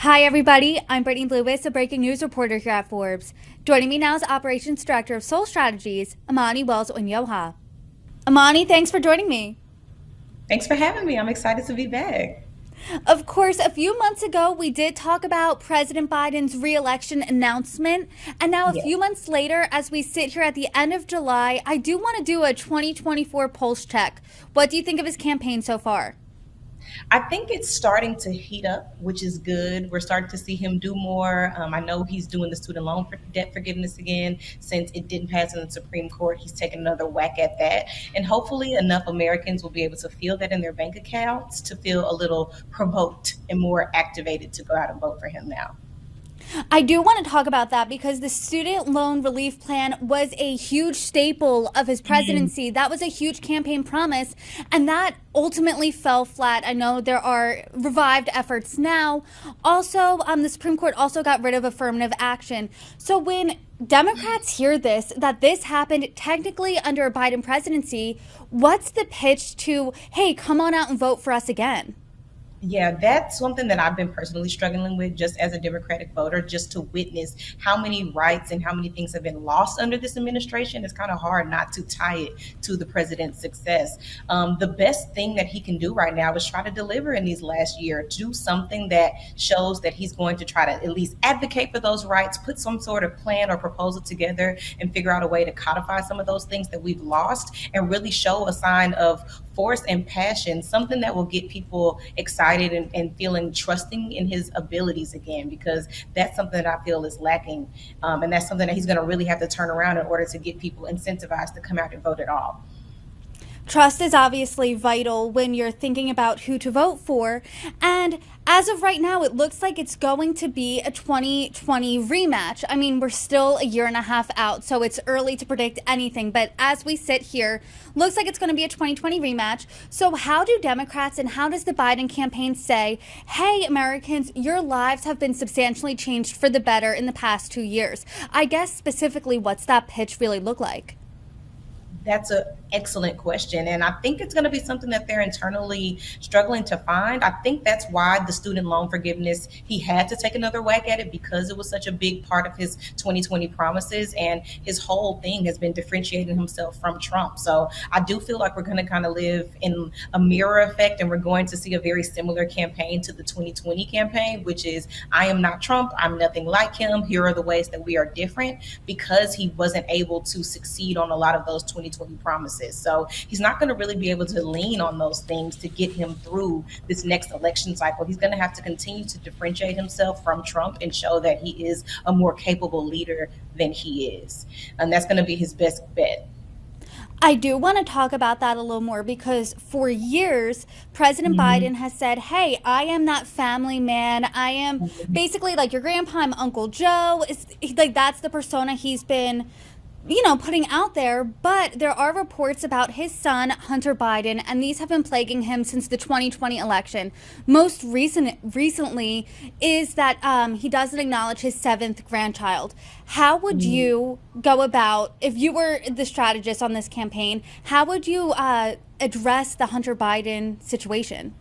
Hi, everybody. I'm Brittany Lewis, a breaking news reporter here at Forbes. Joining me now is Operations Director of Sole Strategies, Amani Wells-Onyioha. Amani, thanks for joining me. Thanks for having me. I'm excited to be back. Of course, a few months ago, we did talk about President Biden's reelection announcement. And now, a few Yes. months later, as we sit here at the end of July, I do want to do a 2024 pulse check. What do you think of his campaign so far? I think it's starting to heat up, which is good. We're starting to see him do more. I know he's doing the student loan for debt forgiveness again. Since it didn't pass in the Supreme Court, he's taking another whack at that. And hopefully, enough Americans will be able to feel that in their bank accounts to feel a little provoked and more activated to go out and vote for him now. I do want to talk about that because the student loan relief plan was a huge staple of his presidency. That was a huge campaign promise, and that ultimately fell flat. I know there are revived efforts now. Also, the Supreme Court also got rid of affirmative action. So when Democrats hear this, that this happened technically under a Biden presidency, what's the pitch to, hey, come on out and vote for us again? Yeah, that's something that I've been personally struggling with just as a Democratic voter, just to witness how many rights and how many things have been lost under this administration. It's kind of hard not to tie it to the president's success. The best thing that he can do right now is try to deliver in these last year, do something that shows that he's going to try to at least advocate for those rights, put some sort of plan or proposal together, and figure out a way to codify some of those things that we've lost and really show a sign of force and passion, something that will get people excited and feeling trusting in his abilities again, because that's something that I feel is lacking. And that's something that he's going to really have to turn around in order to get people incentivized to come out and vote at all. Trust is obviously vital when you're thinking about who to vote for. And as of right now, it looks like it's going to be a 2020 rematch. I mean, we're still a year and a half out, so it's early to predict anything. But as we sit here, looks like it's going to be a 2020 rematch. So how do Democrats and how does the Biden campaign say, hey, Americans, your lives have been substantially changed for the better in the past 2 years? I guess specifically, what's that pitch really look like? That's an excellent question. And I think it's going to be something that they're internally struggling to find. I think that's why the student loan forgiveness, he had to take another whack at it because it was such a big part of his 2020 promises. And his whole thing has been differentiating himself from Trump. So I do feel like we're going to kind of live in a mirror effect, and we're going to see a very similar campaign to the 2020 campaign, which is I am not Trump. I'm nothing like him. Here are the ways that we are different, because he wasn't able to succeed on a lot of those 2020 promises. So he's not going to really be able to lean on those things to get him through this next election cycle. He's going to have to continue to differentiate himself from Trump and show that he is a more capable leader than he is. And that's going to be his best bet. I do want to talk about that a little more because for years, President Mhm. Biden has said, hey, I am that family man. I am basically like your grandpa, I'm Uncle Joe. It's like that's the persona he's been putting out there, but there are reports about his son, Hunter Biden, and these have been plaguing him since the 2020 election. Recently is that he doesn't acknowledge his seventh grandchild. How would you go about, if you were the strategist on this campaign, how would you address the Hunter Biden situation?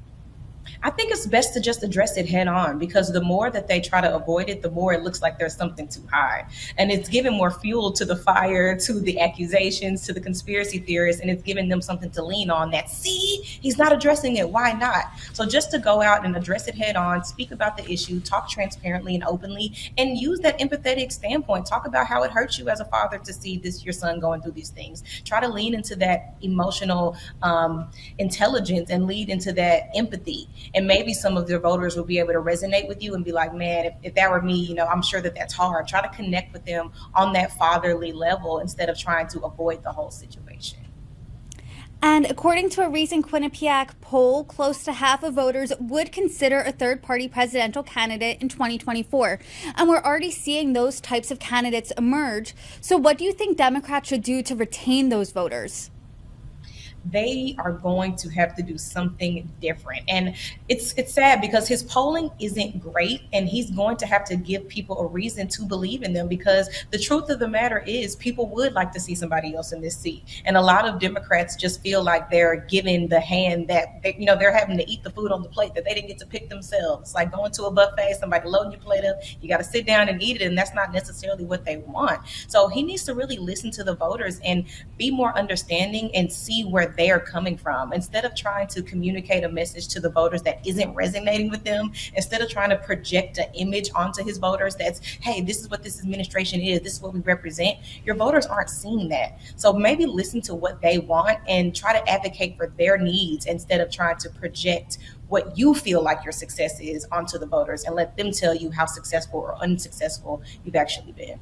I think it's best to just address it head on, because the more that they try to avoid it, the more it looks like there's something too high. And it's giving more fuel to the fire, to the accusations, to the conspiracy theorists, and it's giving them something to lean on that, see, he's not addressing it. Why not? So just to go out and address it head on, speak about the issue, talk transparently and openly, and use that empathetic standpoint. Talk about how it hurts you as a father to see this your son going through these things. Try to lean into that emotional intelligence and lead into that empathy, and maybe some of their voters will be able to resonate with you and be like, man, if that were me, I'm sure that that's hard. Try to connect with them on that fatherly level instead of trying to avoid the whole situation. And according to a recent Quinnipiac poll, close to half of voters would consider a third party presidential candidate in 2024. And we're already seeing those types of candidates emerge. So, what do you think Democrats should do to retain those voters? they are going to have to do something different. And it's sad because his polling isn't great, and he's going to have to give people a reason to believe in them, because the truth of the matter is people would like to see somebody else in this seat. And a lot of Democrats just feel like they're given the hand that they're having to eat the food on the plate that they didn't get to pick themselves. It's like going to a buffet, somebody loading your plate up, you got to sit down and eat it, and that's not necessarily what they want. So he needs to really listen to the voters and be more understanding and see where they are coming from, instead of trying to communicate a message to the voters that isn't resonating with them. Instead of trying to project an image onto his voters that's, hey, this is what this administration is, this is what we represent. Your voters aren't seeing that. So maybe listen to what they want and try to advocate for their needs, instead of trying to project what you feel like your success is onto the voters and let them tell you how successful or unsuccessful you've actually been.